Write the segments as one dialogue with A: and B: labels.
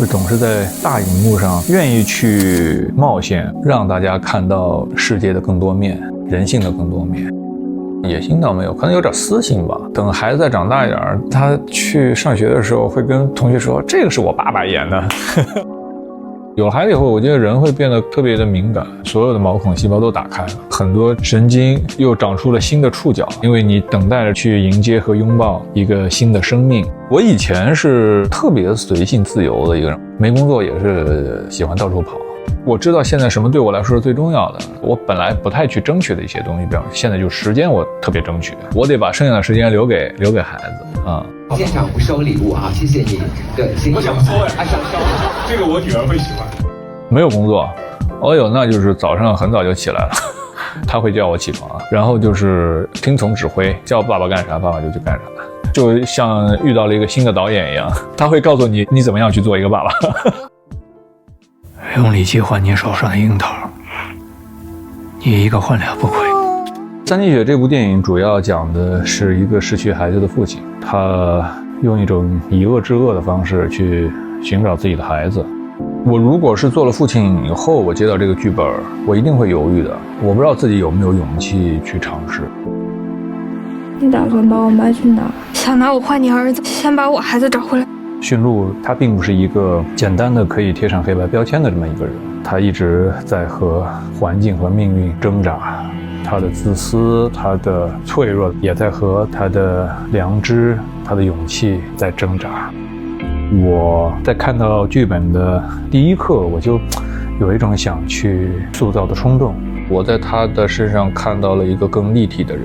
A: 總是在大熒幕上願意去冒險，讓大家看到世界的更多面，人性的更多面。野心倒没有，可能有点私心吧。等孩子再长大一点，他去上学的时候会跟同學说：“这個是我爸爸演的。”有了孩子以後，我覺得人會變得特別的敏感，所有的毛孔細胞都打開了，很多神經又長出了新的觸角，因為你等待着去迎接和擁抱一個新的生命。我以前是特別隨性自由的一個人，沒工作也是喜歡到處跑。我知道現在什麼對我來說是最重要的，我本來不太去爭取的一些東西，比方現在就時間我特別爭取，我得把剩下的時間留給孩子啊。
B: 現場不收禮物啊，謝謝你。對，
C: 我想收哎，想收，這個我女兒會喜歡。
A: 沒有工作，那就是早上很早就起來了，他會叫我起床，然後就是聽從指揮，叫爸爸幹啥，爸爸就去幹啥，就像遇到了一個新的導演一樣，他會告訴你你怎麼樣去做一個爸爸。
D: 用力擊換你手上的櫻桃，你一個換兩不虧。
A: 三滴血這部電影主要講的是一個失去孩子的父親，他用一種以惡制惡的方式去尋找自己的孩子。我如果是做了父親以後，我接到這個劇本，我一定會猶豫的。我不知道自己有沒有勇氣去嘗試。
E: 你打算把我賣去哪？想拿我換你兒子，先把我孩子找回來。
A: 馴鹿他並不是一個簡單的可以貼上黑白標籤的這麼一個人，他一直在和環境和命運掙扎，他的自私，他的脆弱，也在和他的良知，他的勇氣在掙扎。我在看到劇本的第一刻，我就有一種想去塑造的衝動。我在他的身上看到了一個更立體的人。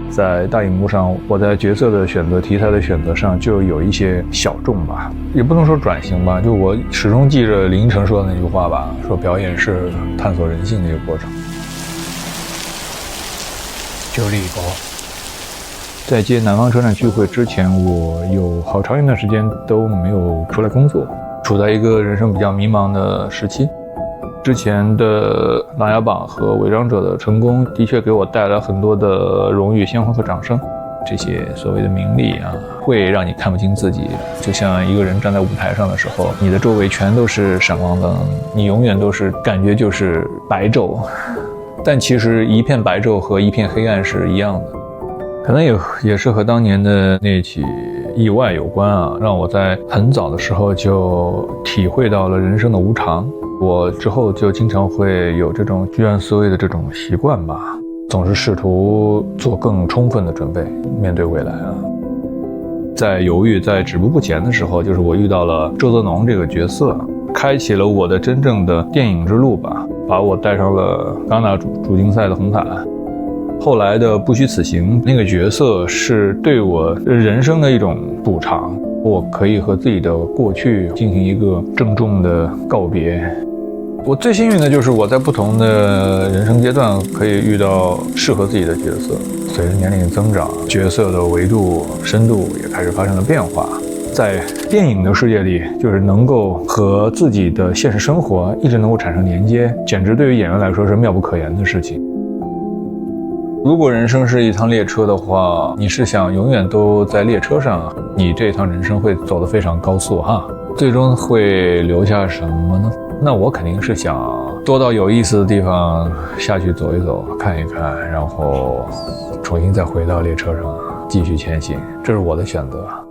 A: 在大熒幕上，我在角色的選擇、題材的選擇上就有一些小眾吧，也不能說轉型吧，就我始終記着林依晨說的那句話吧，說表演是探索人性的一個過程。
D: 就立波。
A: 在接南方車站聚會之前，我有好長一段時間都沒有出來工作，處在一個人生比較迷茫的時期。之前的《琅琊榜》和《違章者》的成功，的確給我帶來很多的榮譽、鮮花和掌聲。這些所謂的名利啊，會讓你看不清自己。就像一個人站在舞台上的時候，你的周圍全都是閃光燈，你永遠都是感覺就是白晝，但其實一片白晝和一片黑暗是一樣的。可能也是和當年的那起意外有關啊，讓我在很早的時候就體會到了人生的無常。我之後就經常會有這種居安思危的這種習慣吧，總是試圖做更充分的準備，面對未來啊。在猶豫、在止步不前的時候，就是我遇到了周澤農這個角色，開啟了我的真正的電影之路吧，把我帶上了戛納主競賽的紅毯。後來的不虛此行那個角色是對我人生的一種補償，我可以和自己的過去進行一個鄭重的告別。我最幸運的就是我在不同的人生階段可以遇到適合自己的角色，隨着年齡增長，角色的維度、深度也開始發生了變化。在電影的世界裡，就是能夠和自己的現實生活一直能夠產生連接，簡直對於演員來說是妙不可言的事情。如果人生是一趟列車的話，你是想永遠都在列車上，你這趟人生會走得非常高速哈，最終會留下什麼呢？那我肯定是想多到有意思的地方下去走一走，看一看，然後重新再回到列車上繼續前行，這是我的選擇。